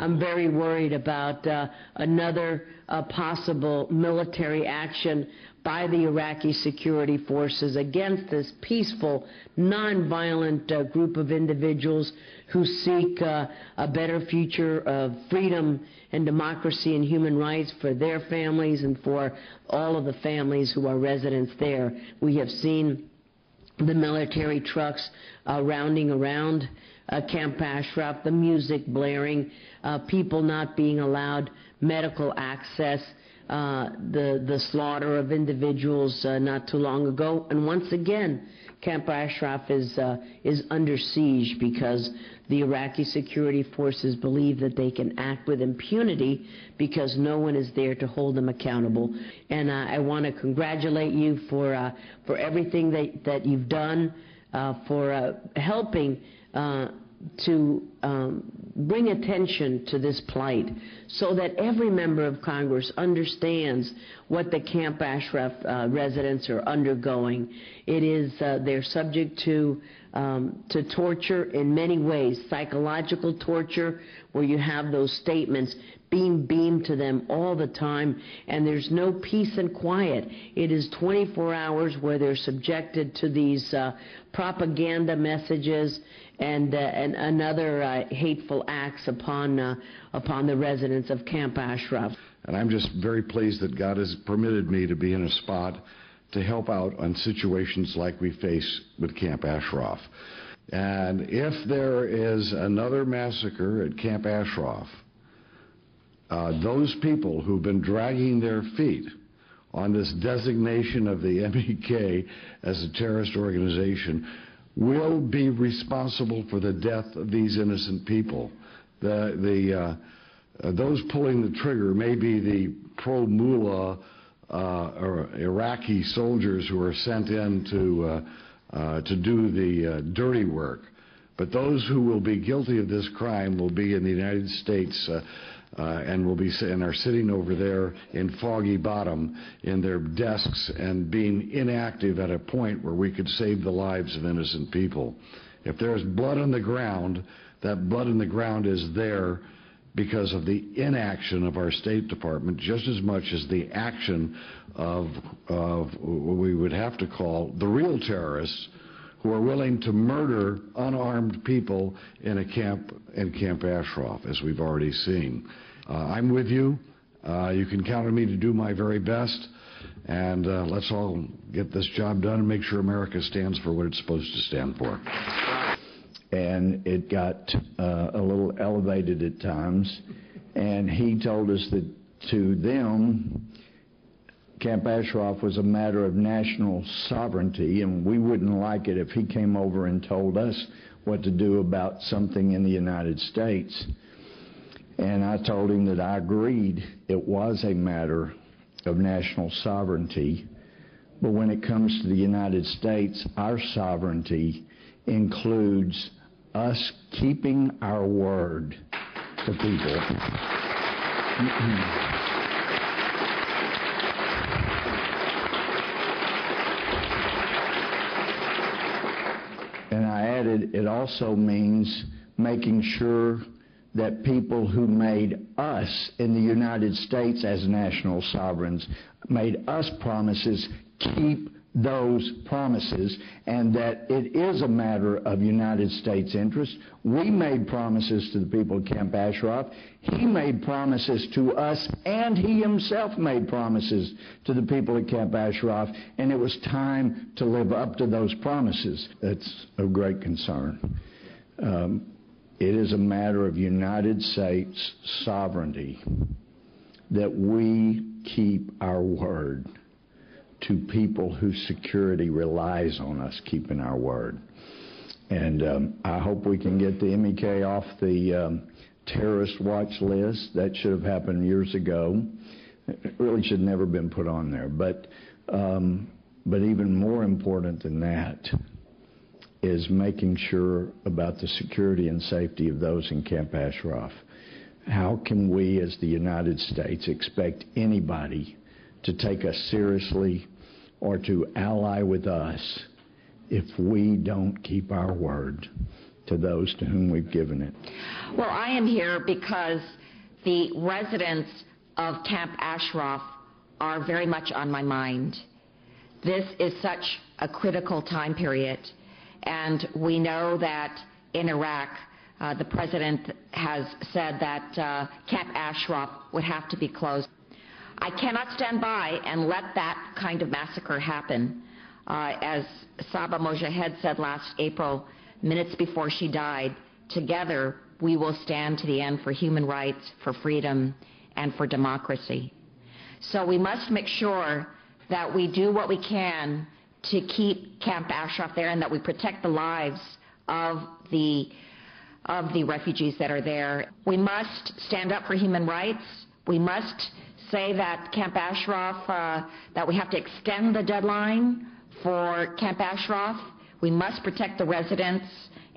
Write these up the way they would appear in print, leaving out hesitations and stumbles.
I'm very worried about another possible military action by the Iraqi security forces against this peaceful, nonviolent group of individuals who seek a better future of freedom and democracy and human rights for their families and for all of the families who are residents there. We have seen the military trucks rounding around Camp Ashraf, the music blaring, people not being allowed medical access, the slaughter of individuals not too long ago. And once again, Camp Ashraf is under siege because the Iraqi security forces believe that they can act with impunity because no one is there to hold them accountable. And I want to congratulate you for everything that you've done, for helping to bring attention to this plight so that every member of Congress understands what the Camp Ashraf residents are undergoing. It is, they're subject to torture in many ways, psychological torture, where you have those statements being beamed to them all the time, and there's no peace and quiet. It is 24 hours where they're subjected to these propaganda messages and other hateful acts upon the residents of Camp Ashraf. And I'm just very pleased that God has permitted me to be in a spot to help out on situations like we face with Camp Ashraf. And if there is another massacre at Camp Ashraf, those people who've been dragging their feet on this designation of the MEK as a terrorist organization will be responsible for the death of these innocent people. Those pulling the trigger may be the pro-mullah or Iraqi soldiers who are sent in to do the dirty work. But those who will be guilty of this crime will be in the United States and are sitting over there in Foggy Bottom in their desks and being inactive at a point where we could save the lives of innocent people. If there's blood on the ground, that blood on the ground is there because of the inaction of our State Department just as much as the action of what we would have to call the real terrorists who are willing to murder unarmed people in Camp Ashraf, as we've already seen. I'm with you. You can count on me to do my very best, and let's all get this job done and make sure America stands for what it's supposed to stand for. And it got a little elevated at times, and he told us that to them, Camp Ashraf was a matter of national sovereignty, and we wouldn't like it if he came over and told us what to do about something in the United States. And I told him that I agreed it was a matter of national sovereignty, but when it comes to the United States, our sovereignty includes us keeping our word to people. And I added, it also means making sure that people who made us in the United States as national sovereigns, made us promises, keep those promises, and that it is a matter of United States interest. We made promises to the people of Camp Ashraf. He made promises to us, and he himself made promises to the people of Camp Ashraf, and it was time to live up to those promises. That's of great concern. It is a matter of United States sovereignty that we keep our word to people whose security relies on us keeping our word. And I hope we can get the MEK off the terrorist watch list. That should have happened years ago. It really should never have been put on there. But even more important than that is making sure about the security and safety of those in Camp Ashraf. How can we as the United States expect anybody to take us seriously or to ally with us if we don't keep our word to those to whom we've given it. Well, I am here because the residents of Camp Ashraf are very much on my mind. This is such a critical time period, and we know that in Iraq, the President has said that Camp Ashraf would have to be closed. I cannot stand by and let that kind of massacre happen. As Saba Mojahed said last April, minutes before she died, together we will stand to the end for human rights, for freedom, and for democracy. So we must make sure that we do what we can to keep Camp Ashraf there and that we protect the lives of the refugees that are there. We must stand up for human rights. We must say that Camp Ashraf, that we have to extend the deadline for Camp Ashraf. We must protect the residents,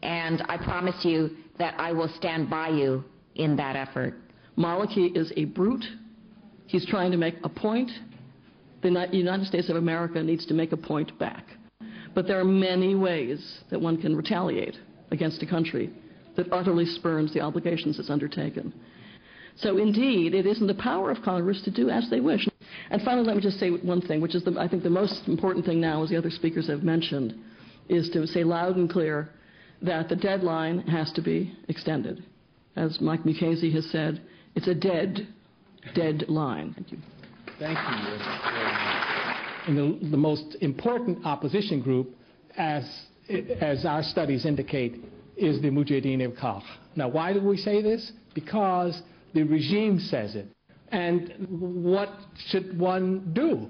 and I promise you that I will stand by you in that effort. Maliki is a brute. He's trying to make a point. The United States of America needs to make a point back. But there are many ways that one can retaliate against a country that utterly spurns the obligations it's undertaken. So indeed, it is in the power of Congress to do as they wish. And finally, let me just say one thing, which is, I think, the most important thing now, as the other speakers have mentioned, is to say loud and clear that the deadline has to be extended. As Mike Mukasey has said, it's a dead line. Thank you. Thank you. And the most important opposition group, as our studies indicate, is the Mujahideen of Khalq. Now, why do we say this? Because the regime says it. And what should one do?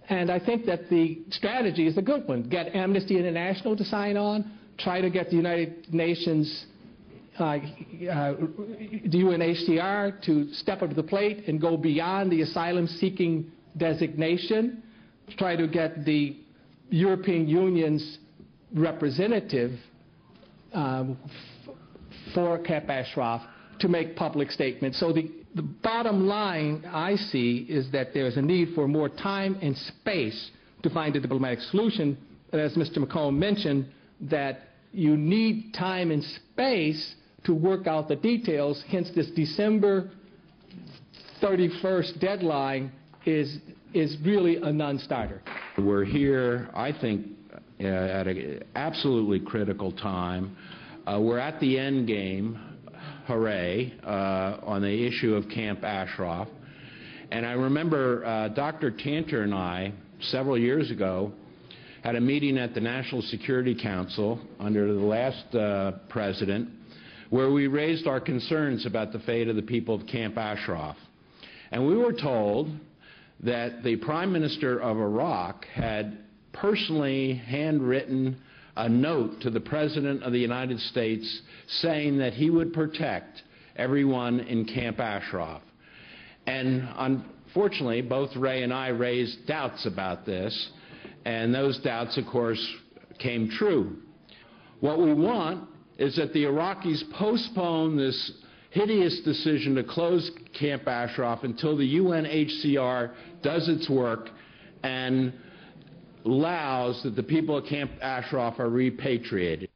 And I think that the strategy is a good one. Get Amnesty International to sign on, try to get the United Nations, the UNHCR to step up to the plate and go beyond the asylum-seeking designation, try to get the European Union's representative for Camp Ashraf to make public statements. So the bottom line I see is that there's a need for more time and space to find a diplomatic solution. And as Mr. McComb mentioned, that you need time and space to work out the details. Hence, this December 31st deadline is really a non-starter. We're here, I think, at an absolutely critical time. We're at the end game, hooray, on the issue of Camp Ashraf. And I remember Dr. Tanter and I, several years ago, had a meeting at the National Security Council under the last president, where we raised our concerns about the fate of the people of Camp Ashraf. And we were told that the Prime Minister of Iraq had personally handwritten a note to the President of the United States saying that he would protect everyone in Camp Ashraf. And unfortunately, both Ray and I raised doubts about this, and those doubts, of course, came true. What we want is that the Iraqis postpone this hideous decision to close Camp Ashraf until the UNHCR does its work and allows that the people of Camp Ashraf are repatriated.